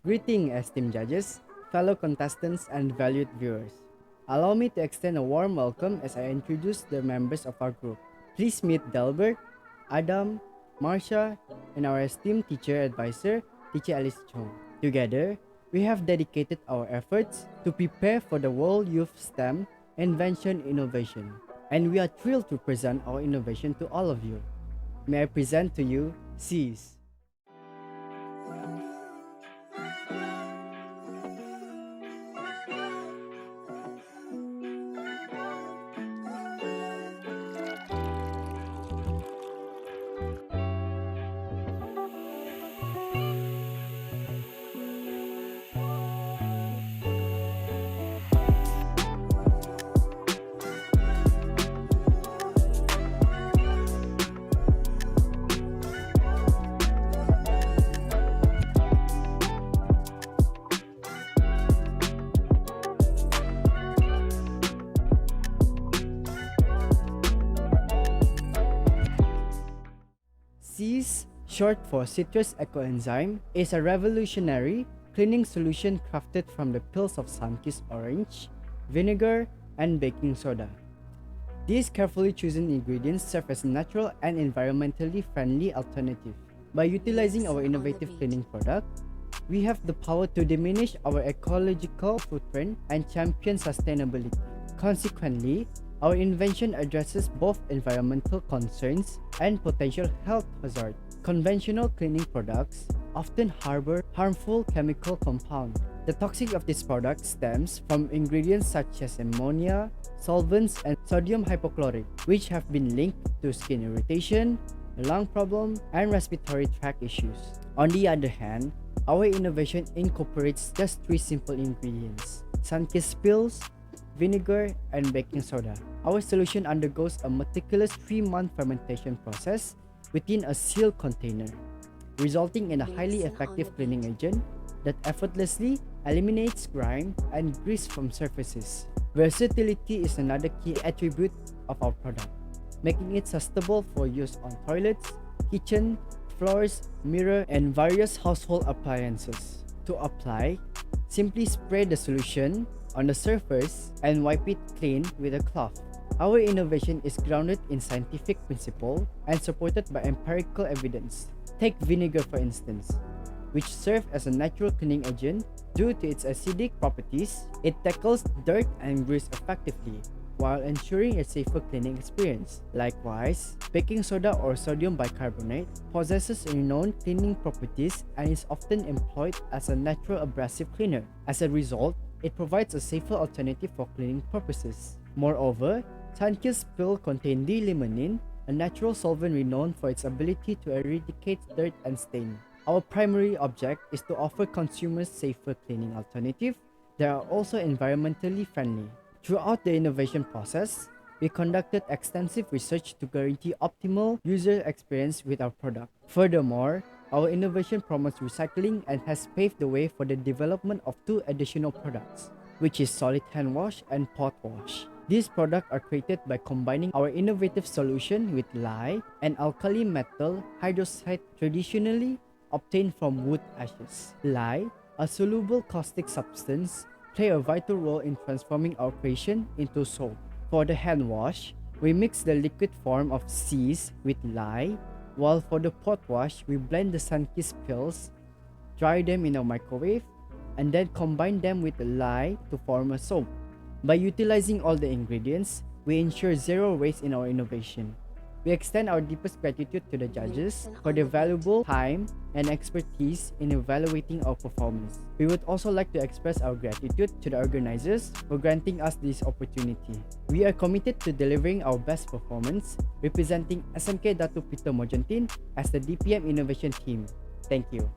Greeting esteemed judges, fellow contestants, and valued viewers. Allow me to extend a warm welcome as I introduce the members of our group. Please meet Delbert, Adam, Marsha, and our esteemed teacher advisor, Teacher Alice Chong. Together, we have dedicated our efforts to prepare for the World Youth STEM Invention Innovation, and we are thrilled to present our innovation to all of you. May I present to you SEAS. SEAS, short for Citrus Eco Enzyme, is a revolutionary cleaning solution crafted from the peels of sunkist orange, vinegar, and baking soda. These carefully chosen ingredients serve as a natural and environmentally friendly alternative. By utilizing our innovative cleaning product, we have the power to diminish our ecological footprint and champion sustainability. Consequently, our invention addresses both environmental concerns and potential health hazards. Conventional cleaning products often harbor harmful chemical compounds. The toxicity of this product stems from ingredients such as ammonia, solvents, and sodium hypochlorite, which have been linked to skin irritation, lung problem, and respiratory tract issues. On the other hand, our innovation incorporates just 3 simple ingredients: sunkist peels, vinegar, and baking soda. Our solution undergoes a meticulous 3-month fermentation process within a sealed container, resulting in a highly effective cleaning agent that effortlessly eliminates grime and grease from surfaces. Versatility is another key attribute of our product, making it suitable for use on toilets, kitchen, floors, mirror, and various household appliances. To apply, simply spray the solution on the surface and wipe it clean with a cloth. Our innovation is grounded in scientific principle and supported by empirical evidence. Take vinegar for instance, which serves as a natural cleaning agent. Due to its acidic properties, it tackles dirt and grease effectively while ensuring a safer cleaning experience. Likewise, baking soda or sodium bicarbonate possesses renowned cleaning properties and is often employed as a natural abrasive cleaner. As a result, it provides a safer alternative for cleaning purposes. Moreover, sunkist peel contain D-limonene, a natural solvent renowned for its ability to eradicate dirt and stain. Our primary object is to offer consumers safer cleaning alternatives that are also environmentally friendly. Throughout the innovation process, we conducted extensive research to guarantee optimal user experience with our product. Furthermore, our innovation promotes recycling and has paved the way for the development of 2 additional products, which is solid hand wash and pot wash. These products are created by combining our innovative solution with lye, an alkali metal hydroxide traditionally obtained from wood ashes. Lye, a soluble caustic substance, play a vital role in transforming our creation into soap. For the hand wash, we mix the liquid form of SEAS with lye, while for the pot wash, we blend the sunkist peels, dry them in a microwave, and then combine them with the lye to form a soap. By utilizing all the ingredients, we ensure zero waste in our innovation. We extend our deepest gratitude to the judges for their valuable time and expertise in evaluating our performance. We would also like to express our gratitude to the organizers for granting us this opportunity. We are committed to delivering our best performance, representing SMK Datuk Peter Mojuntin as the DPM Innovation team. Thank you.